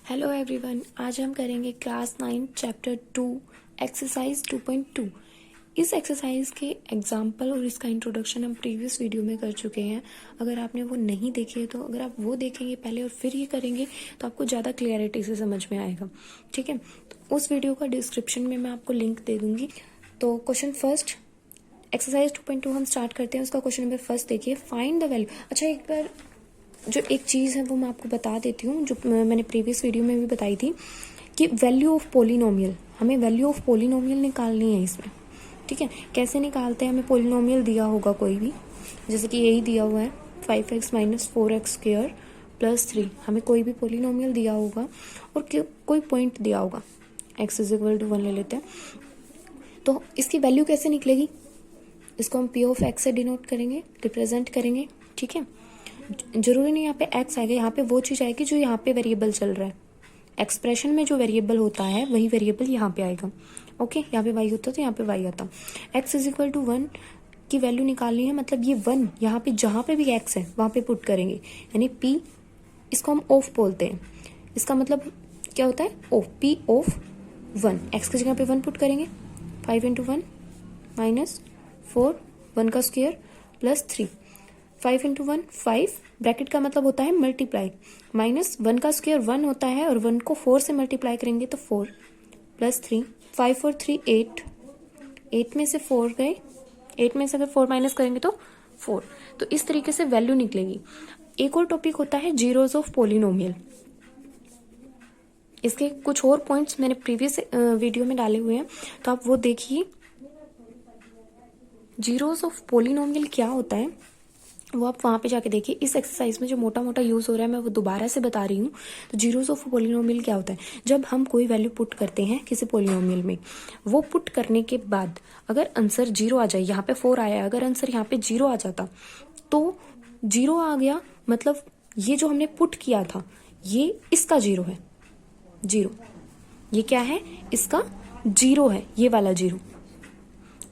Hello everyone, आज हम करेंगे क्लास 9 चैप्टर 2 एक्सरसाइज 2.2। इस एक्सरसाइज के एग्जाम्पल और इसका इंट्रोडक्शन हम प्रीवियस वीडियो में कर चुके हैं। अगर आपने वो नहीं देखी है तो अगर आप वो देखेंगे पहले और फिर ये करेंगे तो आपको ज़्यादा क्लियरिटी से समझ में आएगा। ठीक है, तो उस वीडियो का डिस्क्रिप्शन में मैं आपको लिंक दे दूंगी। तो क्वेश्चन फर्स्ट, एक्सरसाइज 2.2 हम स्टार्ट करते हैं। उसका क्वेश्चन नंबर फर्स्ट देखिए, फाइंड द वैल्यू। अच्छा, एक बार जो एक चीज़ है वो मैं आपको बता देती हूँ, जो मैंने प्रीवियस वीडियो में भी बताई थी कि वैल्यू ऑफ पोलिनोमियल, हमें वैल्यू ऑफ पोलिनोमियल निकालनी है इसमें। ठीक है, कैसे निकालते हैं? हमें पोलिनोमियल दिया होगा कोई भी, जैसे कि यही दिया हुआ है 5x minus 4x square plus 3। हमें कोई भी पोलिनोमियल दिया होगा और कोई पॉइंट दिया होगा, x इज इक्वल टू 1 ले लेते हैं। तो इसकी वैल्यू कैसे निकलेगी? इसको हम p ऑफ x से डिनोट करेंगे, रिप्रेजेंट करेंगे। ठीक है, जरूरी नहीं यहाँ पे x आएगा, यहाँ पे वो चीज आएगी जो यहाँ पे वेरिएबल चल रहा है। एक्सप्रेशन में जो वेरिएबल होता है वही वेरिएबल यहाँ पे आएगा। ओके, यहाँ पे y होता तो यहाँ पे y आता। x इज इक्वल टू 1 की वैल्यू निकालनी है, मतलब ये 1 यहाँ पे जहाँ पे भी x है वहां पे पुट करेंगे, यानी p, इसको हम ऑफ बोलते हैं। इसका मतलब क्या होता है? Of, p of 1। x की जगह पे 1 पुट करेंगे, 5 इंटू 1 माइनस 4, 1 का स्क्वायर प्लस 3। 5 इंटू 1 5, ब्रैकेट का मतलब होता है मल्टीप्लाई, माइनस 1 का स्क्वायर 1 होता है और 1 को 4 से मल्टीप्लाई करेंगे तो 4 प्लस 3, 5 और 3 8, 8 में से 4 गए, 8 में से अगर 4 माइनस करेंगे तो 4। तो इस तरीके से वैल्यू निकलेगी। एक और टॉपिक होता है जीरोज ऑफ पोलिनोमियल। इसके कुछ और पॉइंट्स मैंने प्रीवियस वीडियो में डाले हुए हैं, तो आप वो देखिए। जीरोज ऑफ पोलिनोमियल क्या होता है वो आप वहां पे जाके देखिए। इस एक्सरसाइज में जो मोटा मोटा यूज हो रहा है मैं वो दोबारा से बता रही हूँ। तो जीरोज ऑफ पोलिनोमियल क्या होता है? जब हम कोई वैल्यू पुट करते हैं किसी पोलिनोमियल में, वो पुट करने के बाद अगर आंसर 0 आ जाए, यहाँ पे 4 आया है, अगर आंसर यहाँ पे 0 आ जाता तो 0 आ गया, मतलब ये जो हमने पुट किया था ये इसका 0 है। 0 ये क्या है? इसका 0 है, ये वाला 0।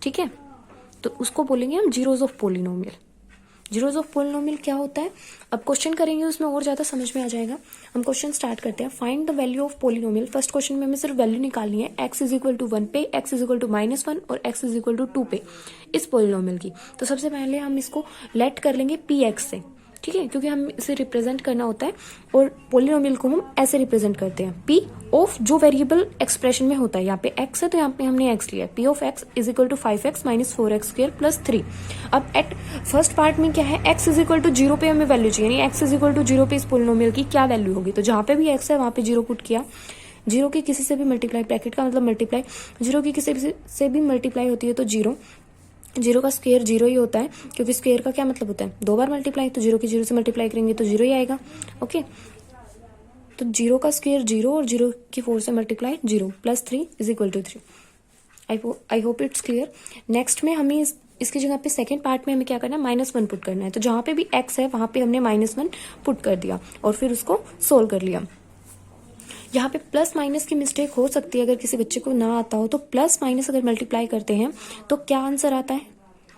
ठीक है, तो उसको बोलेंगे हम zeros of polynomial. Zeros of polynomial क्या होता है अब क्वेश्चन करेंगे उसमें और ज्यादा समझ में आ जाएगा। हम क्वेश्चन स्टार्ट करते हैं। Find the value of polynomial. First question में हमें सिर्फ वैल्यू निकालनी है, x इज इक्वल टू 1 पे, x इज इक्वल टू -1 और x इज इक्वल टू 2 पे इस पोलिनोमियल की। तो सबसे पहले हम इसको लेट कर लेंगे px से। ठीक है, क्योंकि हम इसे रिप्रेजेंट करना होता है और पोलिनोमियल को हम ऐसे रिप्रेजेंट करते हैं, p ऑफ जो वेरिएबल एक्सप्रेशन में होता है। यहाँ पे x है तो यहाँ पे हमने x लिया, p of x is equal to 5x minus 4x square plus 3। अब एट फर्स्ट पार्ट में क्या है? x इज इक्वल टू 0 पे हमें वैल्यू चाहिए, यानी x इज इक्वल टू 0 पे इस पोलिनोमियल की क्या वैल्यू होगी। तो जहाँ पे भी x है वहां पे 0 पुट किया। 0 की किसी से भी मल्टीप्लाई, ब्रैकेट का मतलब मल्टीप्लाई, 0 की किसी से भी मल्टीप्लाई होती है तो 0, 0 का स्क्वायर 0 ही होता है, क्योंकि स्क्वायर का क्या मतलब होता है? 2 बार मल्टीप्लाई, तो 0 की 0 से मल्टीप्लाई करेंगे तो 0 ही आएगा। ओके, तो 0 का स्क्वायर 0 और 0 की 4 से multiply 0 plus 3 is equal to 3। I hope it's clear. Next में हमें इसकी जगह पे सेकंड पार्ट में हमें क्या करना है? -1 पुट करना है। तो जहां पे भी x है वहां पे हमने -1 पुट कर दिया और फिर उसको सोल्व कर लिया। यहाँ पे प्लस माइनस की मिस्टेक हो सकती है, अगर किसी बच्चे को ना आता हो तो प्लस माइनस अगर मल्टीप्लाई करते हैं तो क्या आंसर आता है?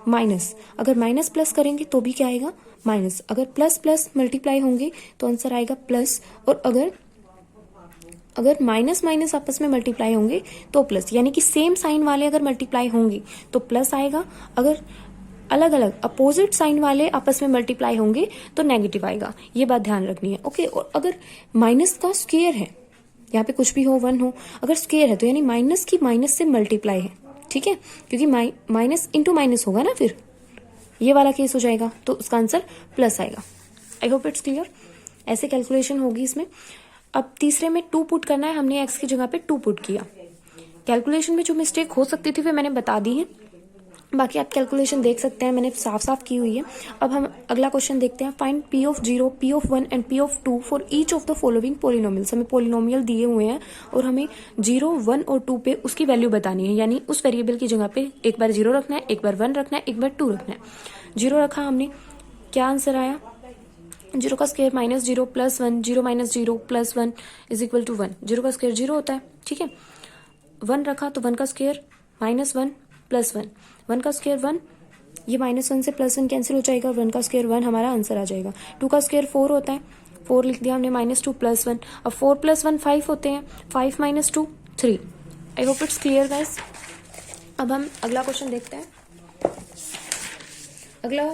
माइनस। अगर माइनस प्लस करेंगे तो भी क्या आएगा? माइनस। अगर प्लस प्लस मल्टीप्लाई होंगे तो आंसर आएगा प्लस, और अगर माइनस माइनस आपस में मल्टीप्लाई होंगे तो प्लस, यानी कि सेम साइन वाले अगर मल्टीप्लाई होंगे तो प्लस आएगा, अगर अलग अलग अपोजिट साइन वाले आपस में मल्टीप्लाई होंगे तो नेगेटिव आएगा। ये बात ध्यान रखनी है। ओके, और अगर माइनस का स्क्वायर है, यहाँ पे कुछ भी हो, 1 हो, अगर स्क्वायर है तो यानी माइनस की माइनस से मल्टीप्लाई है। ठीक है, क्योंकि माइनस इंटू माइनस होगा ना, फिर ये वाला केस हो जाएगा तो उसका आंसर प्लस आएगा। आई होप इट्स क्लियर। ऐसे कैलकुलेशन होगी इसमें। अब तीसरे में 2 पुट करना है, हमने x की जगह पे 2 पुट किया। कैलकुलेशन में जो मिस्टेक हो सकती थी वो मैंने बता दी है, बाकी आप कैलकुलेशन देख सकते हैं, मैंने साफ साफ की हुई है। अब हम अगला क्वेश्चन देखते हैं। Find p of 0, p of 1 and p of 2 for each of the following polynomials. हमें पोलिनोमियल दिए हुए हैं और हमें 0, 1 और 2 पे उसकी वैल्यू बतानी है, यानी उस वेरिएबल की जगह पे एक बार 0 रखना है, एक बार 1 रखना है, एक बार 2 रखना है। 0 रखा हमने, क्या आंसर आया? 0 का square -0 plus 1, 0 minus 0 plus 1 is equal to 1। 0 का स्क्वायर 0 होता है। ठीक है, 1 रखा तो 1 का स्क्वायर -1 प्लस 1, 1 का स्क्वायर 1, ये -1 से +1 कैंसिल हो जाएगा, 1 का स्क्वायर 1 हमारा आंसर आ जाएगा। 2 का स्क्वायर 4 होता है, 4 लिख दिया हमने, -2 +1। अब 4 + 1 5 होते हैं, 5 - 2 3। I hope it's clear guys. अब हम अगला क्वेश्चन देखते हैं, अगला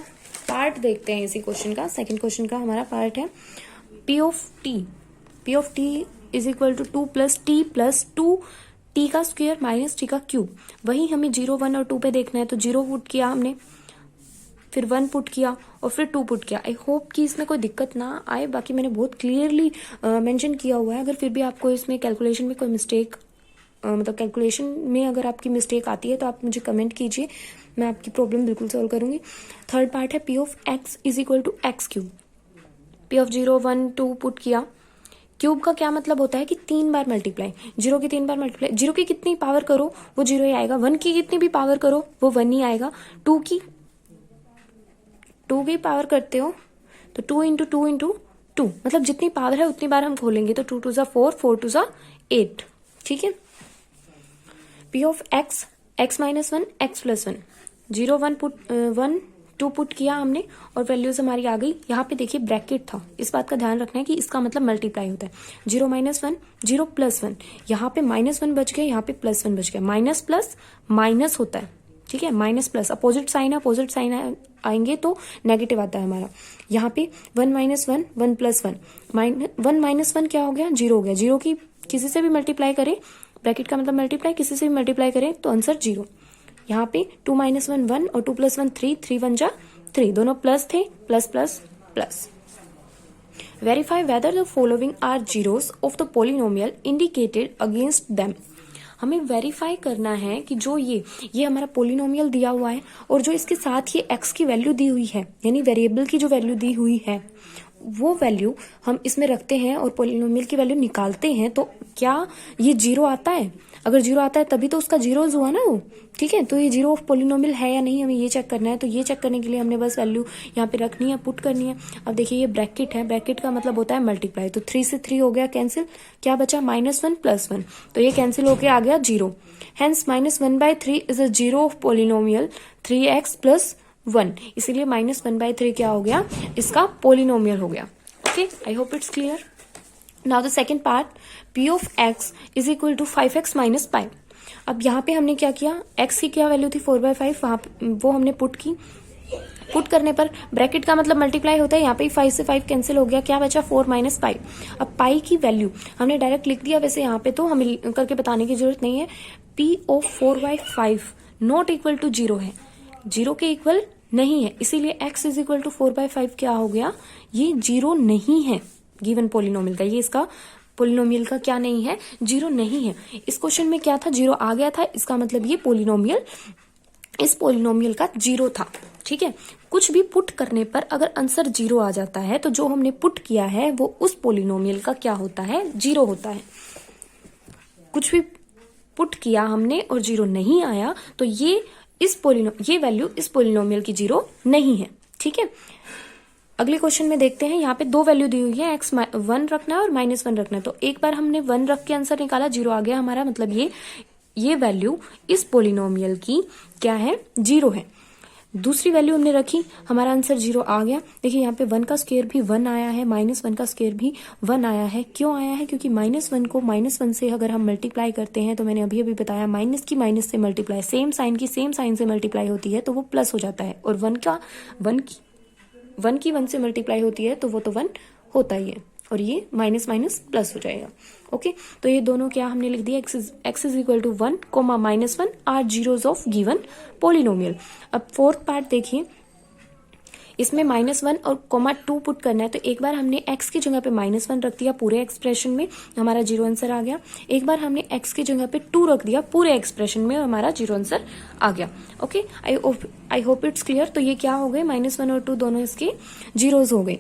पार्ट देखते हैं इसी क्वेश्चन का। सेकंड क्वेश्चन का हमारा पार्ट है P of T is equal to 2 + T + 2 T का स्क्वायर माइनस T का क्यूब। वही हमें 0, 1 और 2 पे देखना है, तो 0 पुट किया हमने, फिर 1 पुट किया और फिर 2 पुट किया। आई होप कि इसमें कोई दिक्कत ना आए, बाकी मैंने बहुत क्लियरली मेंशन किया हुआ है। अगर फिर भी आपको इसमें कैलकुलेशन में कोई मिस्टेक मतलब कैलकुलेशन में अगर आपकी मिस्टेक आती है तो आप मुझे कमेंट कीजिए, मैं आपकी प्रॉब्लम बिल्कुल सॉल्व करूंगी। थर्ड पार्ट है P of X is equal to X cube. P of 0, 1, 2 put किया। क्यूब का क्या मतलब होता है कि 3 बार मल्टीप्लाई, 0 की 3 बार मल्टीप्लाई, 0 की कितनी पावर करो वो 0 ही आएगा, 1 की कितनी भी पावर करो वो 1 ही आएगा, 2 की पावर करते हो तो 2 × 2 × 2, मतलब जितनी पावर है उतनी बार हम खोलेंगे, तो 2 × 2 = 4, 4 × 2 = 8। ठीक है। P of X, X - 1 X + 1, 0, 1 put 1 2 put किया हमने और वैल्यूज हमारी आ गई। यहाँ पे देखिए ब्रैकेट था, इस बात का ध्यान रखना है कि इसका मतलब मल्टीप्लाई होता है। 0 - 1 0 + 1, यहाँ पे -1 बच गया, यहाँ पे +1 बच गया, माइनस प्लस माइनस होता है। ठीक है, माइनस प्लस अपोजिट साइन है, अपोजिट साइन आएंगे तो नेगेटिव आता है हमारा। यहाँ पे 1 - 1 1 + 1, 1 - 1 क्या हो गया, 0 हो गया। 0 की किसी से भी मल्टीप्लाई करें, ब्रैकेट का मतलब मल्टीप्लाई, किसी से भी मल्टीप्लाई करें तो आंसर 0। यहाँ पे 2 - 1 1 और 2 + 1 3, 3 × 1 = 3, दोनों प्लस थे, plus plus plus. Verify whether the following are zeros of the polynomial indicated against them. हमें वेरीफाई करना है कि जो ये हमारा पॉलिनोमियल दिया हुआ है और जो इसके साथ ये x की वैल्यू दी हुई है, यानी वेरिएबल की जो वैल्यू दी हुई है वो वैल्यू हम इसमें रखते हैं और पॉलिनोमियल की वैल्यू निकालते हैं, तो क्या ये 0 आता है? अगर 0 आता है तभी तो उसका जीरोज हुआ ना वो। ठीक है, तो ये 0 ऑफ पॉलिनोमियल है या नहीं, हमें ये चेक करना है। तो ये चेक करने के लिए हमने बस वैल्यू यहाँ पे रखनी है, पुट करनी है। अब देखिए ये ब्रैकेट है, ब्रैकेट का मतलब होता है मल्टीप्लाई, तो 3 से 3 हो गया कैंसिल, क्या बचा -1 + 1, तो ये कैंसिल होके आ गया 0। Hence -1/3 is a zero of polynomial 3x + 1, इसीलिए -1/3 क्या हो गया, इसका पॉलिनोमियल हो गया। Okay, I hope it's clear. Now the second part, P of X is equal to 5x - pi। अब यहाँ पे हमने क्या किया, x की क्या वैल्यू थी 4/5, वहां वो हमने पुट की। पुट करने पर ब्रैकेट का मतलब मल्टीप्लाई होता है, यहाँ पे 5 से 5 कैंसिल हो गया, क्या बचा 4 - pi। अब पाई की वैल्यू हमने डायरेक्ट लिख दिया, वैसे यहाँ पे तो हमें करके बताने की जरूरत नहीं है। P of 4/5 not equal to 0 है, 0 के इक्वल नहीं है, इसीलिए x इज इक्वल टू 4/5 क्या हो गया, ये 0 नहीं है। गिवन पोलिनोमियल का, ये इसका पोलिनोमियल का क्या नहीं है, 0 नहीं है। इस क्वेश्चन में क्या था, 0 आ गया था, इसका मतलब ये पोलिनोमियल, इस पोलिनोमियल का 0 था। ठीक है, कुछ भी पुट करने पर अगर आंसर 0 आ जाता है तो जो हमने पुट किया है वो उस पोलिनोमियल का क्या होता है, 0 होता है। कुछ भी पुट किया हमने और 0 नहीं आया तो ये वैल्यू इस पोलिनोमियल की 0 नहीं है। ठीक है, अगले क्वेश्चन में देखते हैं। यहाँ पे 2 वैल्यू दी हुई है, x 1 रखना है और -1 रखना है। तो एक बार हमने 1 रख के आंसर निकाला, 0 आ गया हमारा, मतलब ये वैल्यू इस पोलिनोमियल की क्या है, 0 है। दूसरी वैल्यू हमने रखी, हमारा आंसर 0 आ गया। देखिए यहाँ पे 1 का स्क्वायर भी 1 आया है, -1 का स्क्वायर भी 1 आया है। क्यों आया है, क्योंकि -1 को -1 से अगर हम मल्टीप्लाई करते हैं तो मैंने अभी बताया, माइनस की माइनस से मल्टीप्लाई, सेम साइन की सेम साइन से मल्टीप्लाई होती है तो वो प्लस हो जाता है, और 1 की 1 से मल्टीप्लाई होती है तो वो तो 1 होता ही है, और ये माइनस माइनस प्लस हो जाएगा। ओके, तो ये दोनों क्या हमने लिख दिया, x is equal to 1, -1 are zeros of given polynomial. अब फोर्थ पार्ट देखिए, इसमें -1 और (2) पुट करना है, तो एक बार हमने x की जगह पे -1 रख दिया पूरे एक्सप्रेशन में, हमारा 0 आंसर आ गया। एक बार हमने x की जगह पे 2 रख दिया पूरे एक्सप्रेशन में, हमारा 0 आंसर आ गया। Okay, I hope it's clear. तो ये क्या हो गए, -1 और 2 दोनों इसके जीरोज हो गए।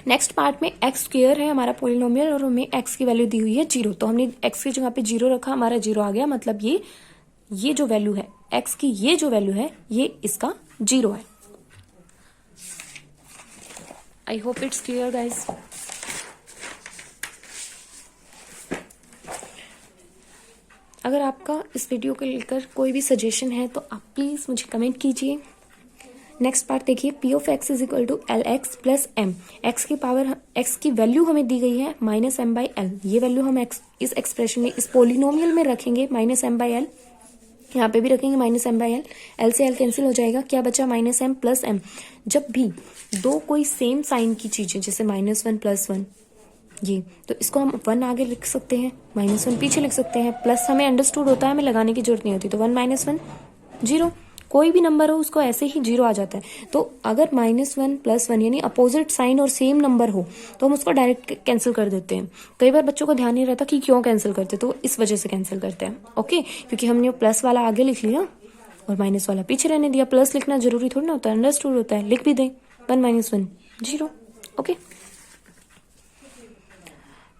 नेक्स्ट पार्ट में x स्क्वायर है हमारा पोलिनोमियल और हमें x की वैल्यू दी हुई है 0, तो हमने x की जगह पे 0 रखा, हमारा 0 आ गया, मतलब ये जो वैल्यू है x की, ये जो वैल्यू है ये इसका 0 है। आई होप इट्स क्लियर गाइज। अगर आपका इस वीडियो को लेकर कोई भी सजेशन है तो आप प्लीज मुझे कमेंट कीजिए। नेक्स्ट पार्ट देखिए, p of x is equal to l x plus m. X की पावर, एक्स की वैल्यू हमें दी गई है माइनस एम बाई एल। ये वैल्यू हम इस एक्सप्रेशन में, इस पोलिनोमियल में रखेंगे माइनस एम बाई एल, यहाँ पे भी रखेंगे minus m by l. L से एल कैंसिल हो जाएगा, क्या बचा माइनस एम प्लस एम। जब भी दो कोई सेम साइन की चीजें, जैसे माइनस वन प्लस वन, ये तो इसको हम वन आगे लिख सकते हैं, माइनस वन पीछे लिख सकते हैं, प्लस हमें अंडरस्टूड होता है, हमें लगाने की जरूरत नहीं होती। तो वन माइनस वन जीरो, कोई भी नंबर हो उसको ऐसे ही जीरो आ जाता है। तो अगर माइनस वन प्लस वन यानी अपोजिट साइन और सेम नंबर हो तो हम उसको डायरेक्ट कैंसिल कर देते हैं। कई बार बच्चों को ध्यान नहीं रहता कि क्यों कैंसिल करते, तो इस वजह से कैंसिल करते हैं। ओके, क्योंकि हमने प्लस वाला आगे लिख लिया और माइनस वाला पीछे रहने दिया। प्लस लिखना जरूरी थोड़ी ना होता है, अंडरस्टूड होता है, लिख भी दें one minus one zero. Okay,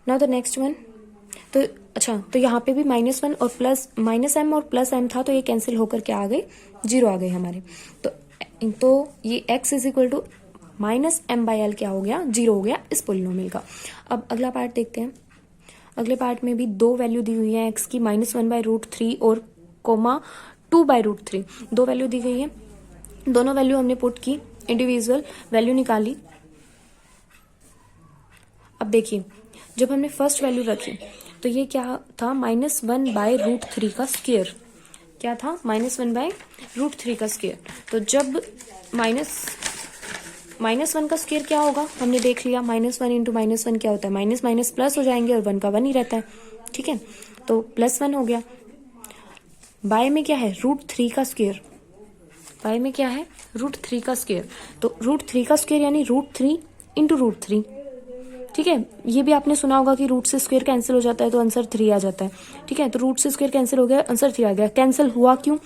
now the next one. तो अच्छा, तो यहाँ पे भी माइनस वन और प्लस माइनस एम और प्लस एम था, तो ये कैंसिल होकर क्या आ गए, जीरो आ गए हमारे। तो ये x is equal to minus m by l क्या हो गया, जीरो हो गया इस पोलिनोमियल का। अब अगला पार्ट देखते हैं। अगले पार्ट में भी दो वैल्यू दी हुई है x की, minus one by root three और comma two by root three. दो वैल्यू दी गई है, दोनों वैल्यू हमने पुट की, इंडिविजुअल वैल्यू निकाली। अब देखिए, जब हमने फर्स्ट वैल्यू रखी तो ये क्या था, minus one by root three का स्क्वायर। क्या था, minus one by root three का स्क्वायर। तो जब माइनस वन का स्क्वायर क्या होगा, हमने देख लिया, minus one into minus one क्या होता है, माइनस माइनस प्लस हो जाएंगे और वन का वन ही रहता है। ठीक है, तो प्लस वन हो गया। बाय में क्या है, रूट थ्री का स्क्वायर। बाय में क्या है, रूट थ्री का स्क्वायर। तो रूट थ्री का स्क्वायर यानी root three into root three. ठीक है, ये भी आपने सुना होगा कि रूट से स्क्वायर कैंसिल हो जाता है तो आंसर थ्री आ जाता है। ठीक है, तो रूट से स्क्वायर कैंसिल हो गया, आंसर थ्री आ गया। कैंसिल हुआ क्यों,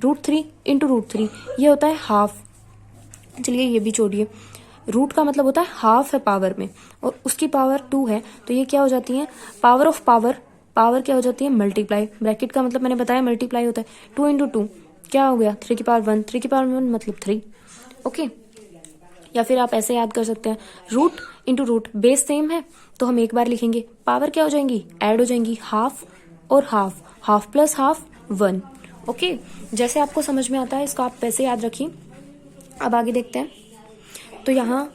root three into root three, ये होता है हाफ। चलिए ये भी छोड़िए, रूट का मतलब होता है हाफ है पावर में, और उसकी पावर टू है, तो ये क्या हो जाती है, पावर ऑफ पावर। पावर क्या हो जाती है, मल्टीप्लाई। ब्रैकेट का मतलब मैंने बताया मल्टीप्लाई होता है। टू इंटू टू क्या हो गया, थ्री की पावर वन। थ्री की पावर वन मतलब थ्री। ओके, या फिर आप ऐसे याद कर सकते हैं, root into root, base same है तो हम एक बार लिखेंगे, पावर क्या हो जाएंगी, ऐड हो जाएंगी, हाफ और half, half plus half one. Okay, जैसे आपको समझ में आता है इसको आप वैसे याद रखिए। अब आगे देखते हैं, तो यहाँ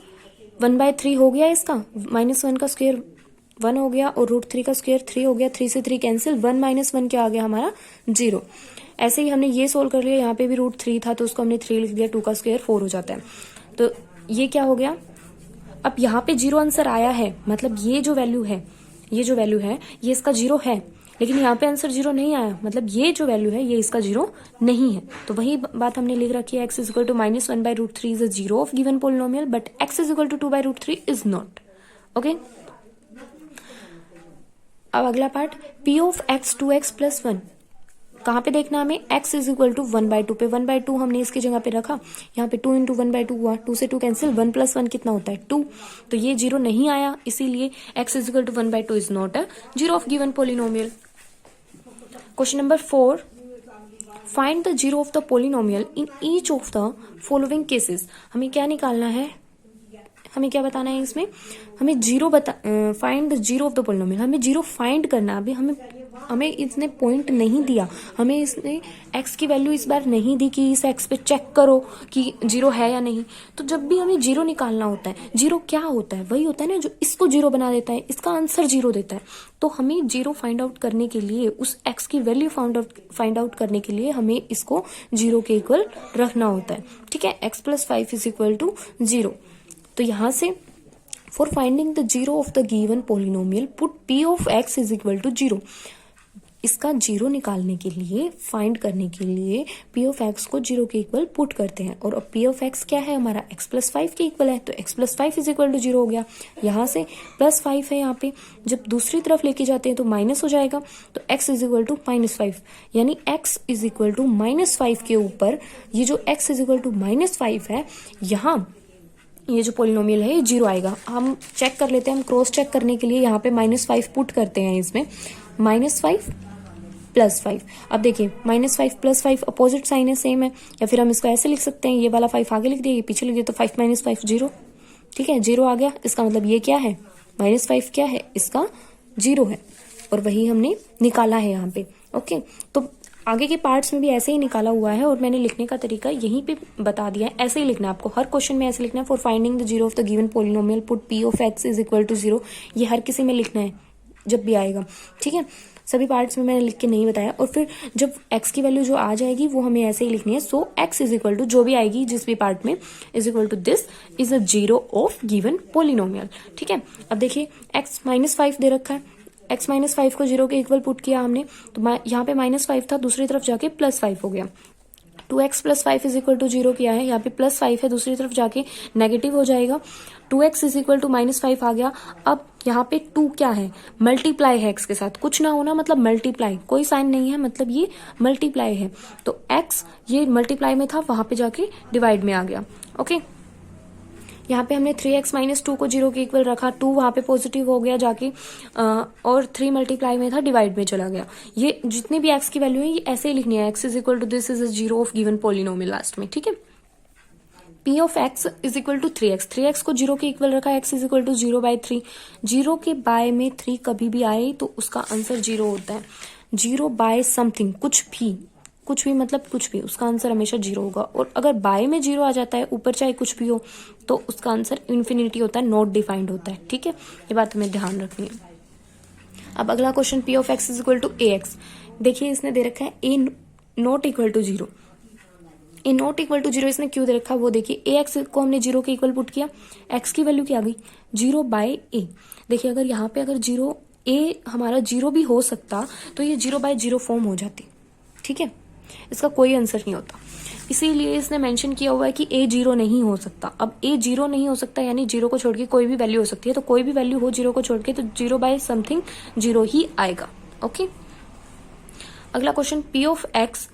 वन बाय थ्री हो गया इसका, माइनस वन का स्क्वायर वन हो गया और रूट थ्री का स्क्वायर थ्री हो गया। थ्री से three cancel, one minus one क्या आ गया हमारा, जीरो। ऐसे ही हमने ये सोल्व कर लिया, यहाँ पे भी रूट थ्री था तो उसको हमने थ्री लिख दिया, टू का स्क्वायर फोर हो जाता है। तो ये क्या हो गया, अब यहाँ पे जीरो आंसर आया है, मतलब ये जो वैल्यू है, ये इसका जीरो है, लेकिन यहाँ पे आंसर जीरो नहीं आया, मतलब ये जो वैल्यू है ये इसका जीरो नहीं है। तो वही बात हमने लिख रखी है, x is equal to minus one by root three is a zero of given polynomial, but x is equal to two by root three is not. Okay, अब अगला part, p of x two x plus one. कहाँ पे देखना हमें, x is equal to one by two पे। One by two हमने इसकी जगह पे रखा, यहाँ पे two into one by two हुआ, टू से to cancel, one plus one कितना होता है, टू। तो ये जीरो नहीं आया, इसीलिए x is equal to one by two is not a zero of given polynomial. Question number 4, find the zero of the polynomial in each of the following cases. हमें क्या निकालना है, हमें क्या बताना है इसमें, हमें zero find the zero of the polynomial, हमें जीरो फाइंड करना। अभी हमें इसने पॉइंट नहीं दिया, हमें इसने x की वैल्यू इस बार नहीं दी कि इस x पे चेक करो कि जीरो है या नहीं। तो जब भी हमें जीरो निकालना होता है, जीरो क्या होता है, वही होता है ना जो इसको जीरो बना देता है, इसका आंसर जीरो देता है। तो हमें जीरो फाइंड आउट करने के लिए, उस x की वैल्यू फाइंड आउट करने के लिए हमें इसको जीरो के इक्वल रखना होता है। ठीक है, x plus five is equal to zero. तो यहां से for finding the zero of the given polynomial put p of x is equal to zero. इसका जीरो निकालने के लिए, फाइंड करने के लिए p ऑफ x को जीरो के इक्वल पुट करते हैं, और अब p ऑफ x क्या है हमारा, x प्लस फाइव के इक्वल है, तो x plus five is equal to zero हो गया। यहाँ से प्लस फाइव है, यहाँ पे जब दूसरी तरफ लेके जाते हैं तो माइनस हो जाएगा, तो x is equal to minus five, यानी x is equal to minus five के ऊपर ये जो x is equal to minus five है, यहाँ ये जो पोलिनोमियल है ये जीरो आएगा। हम चेक कर लेते हैं, हम क्रॉस चेक करने के लिए यहाँ पे माइनस फाइव पुट करते हैं इसमें, माइनस फाइव प्लस फाइव। अब देखिए minus five plus five opposite sign है, सेम है, या फिर हम इसको ऐसे लिख सकते हैं, ये वाला फाइव आगे लिख दिया, ये पीछे लिख दिया, तो फाइव माइनस फाइव जीरो। ठीक है, जीरो आ गया, इसका मतलब ये क्या है, माइनस फाइव क्या है, इसका जीरो है, और वही हमने निकाला है यहाँ पे। ओके, तो आगे के पार्ट्स में भी ऐसे ही निकाला हुआ है और मैंने लिखने का तरीका यहीं पे बता दिया है। ऐसे ही लिखना है आपको, हर क्वेश्चन में ऐसे लिखना है। For finding the zero of the given polynomial put p of x is equal to 0। ये हर किसी में लिखना है जब भी आएगा, ठीक है। सभी पार्ट्स में मैंने लिख के नहीं बताया। और फिर जब x की वैल्यू जो आ जाएगी वो हमें ऐसे ही लिखनी है। So x is equal to जो भी आएगी जिस भी पार्ट में, is equal to this is a zero of given polynomial, ठीक है। अब देखिए x -5 दे रखा है, x -5 को 0 के इक्वल पुट किया हमने, तो यहाँ पे -5 था, दूसरी तरफ जाके +5 हो गया। 2x + 5 इज इक्वल टू 0 किया है, यहाँ पे +5 है, दूसरी तरफ जाके नेगेटिव हो जाएगा। 2x इज इक्वल टू -5 आ गया। अब यहाँ पे 2 क्या है, मल्टीप्लाई है x के साथ, कुछ ना होना मतलब मल्टीप्लाई, कोई साइन नहीं है मतलब ये मल्टीप्लाई है। तो x ये मल्टीप्लाई में था, वहां पे जाके डिवाइड में आ गया, ओके। यहाँ पे हमने 3x - 2 को 0 के इक्वल रखा, 2 वहां पे पॉजिटिव हो गया जाके, और 3 मल्टीप्लाई में था, डिवाइड में चला गया। ये जितनी भी x की वैल्यू है ये ऐसे ही लिखनी है, x is equal to this is a zero of given polynomial last में, ठीक है। p of x is equal to 3x को 0 के इक्वल रखा, x इज इक्वल टू 0/3। 0 के बाय में 3 कभी भी आए तो उसका आंसर 0 होता है। 0 बाय समथिंग, कुछ भी मतलब कुछ भी, उसका आंसर हमेशा 0 होगा। और अगर बाय में 0 आ जाता है, ऊपर चाहे कुछ भी हो, तो उसका आंसर इन्फिनिटी होता है, नॉट डिफाइंड होता है, ठीक है। ये बात हमें ध्यान रखनी है। अब अगला question, p of x is equal to ax। देखिए इसने दे रखा है a not equal to 0। A not equal to 0 इसने क्यों दे रखा है वो देखिए। ए एक्स को हमने 0 के इक्वल पुट किया, x की वैल्यू क्या आ गई 0/a। देखिए अगर यहाँ पे अगर 0 a हमारा 0 भी हो सकता तो ये 0/0 फॉर्म हो जाती, ठीक है। इसका कोई आंसर नहीं होता, इसीलिए इसने मेंशन किया हुआ है कि a 0 नहीं हो सकता। अब a 0 नहीं हो सकता यानी 0 को छोड़ के कोई भी वैल्यू हो सकती है, तो कोई भी वैल्यू हो 0 को छोड़ के तो 0/समथिंग 0 ही आएगा, ओके। अगला question, p of x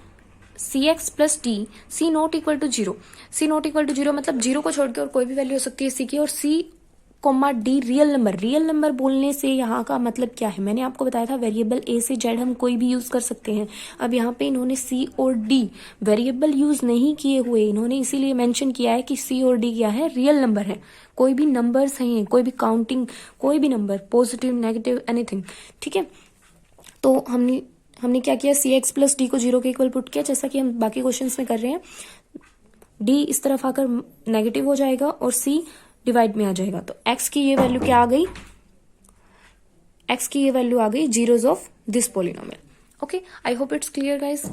cx plus t c not equal to 0। c not equal to 0 मतलब 0 को छोड़ के और कोई भी वैल्यू हो सकती है c की, और c comma D real number. Real number बोलने से यहाँ का मतलब क्या है, मैंने आपको बताया था वेरिएबल a से z हम कोई भी यूज कर सकते हैं। अब यहाँ पे इन्होंने c और d वेरिएबल यूज नहीं किए हुए, इन्होंने इसीलिए मेंशन किया है कि c और d क्या है, रियल नंबर है। कोई भी नंबर्स हैं, कोई भी काउंटिंग, कोई भी नंबर, पॉजिटिव नेगेटिव एनीथिंग, ठीक है। तो हमने क्या किया, cx प्लस डी को 0 के इक्वल पुट किया, जैसा कि हम बाकी क्वेश्चंस में कर रहे हैं। d इस तरफ आकर नेगेटिव हो जाएगा और c डिवाइड में आ जाएगा। तो x की ये वैल्यू क्या आ गई, x की ये वैल्यू आ गई zeros of this polynomial, okay. I hope it's clear guys.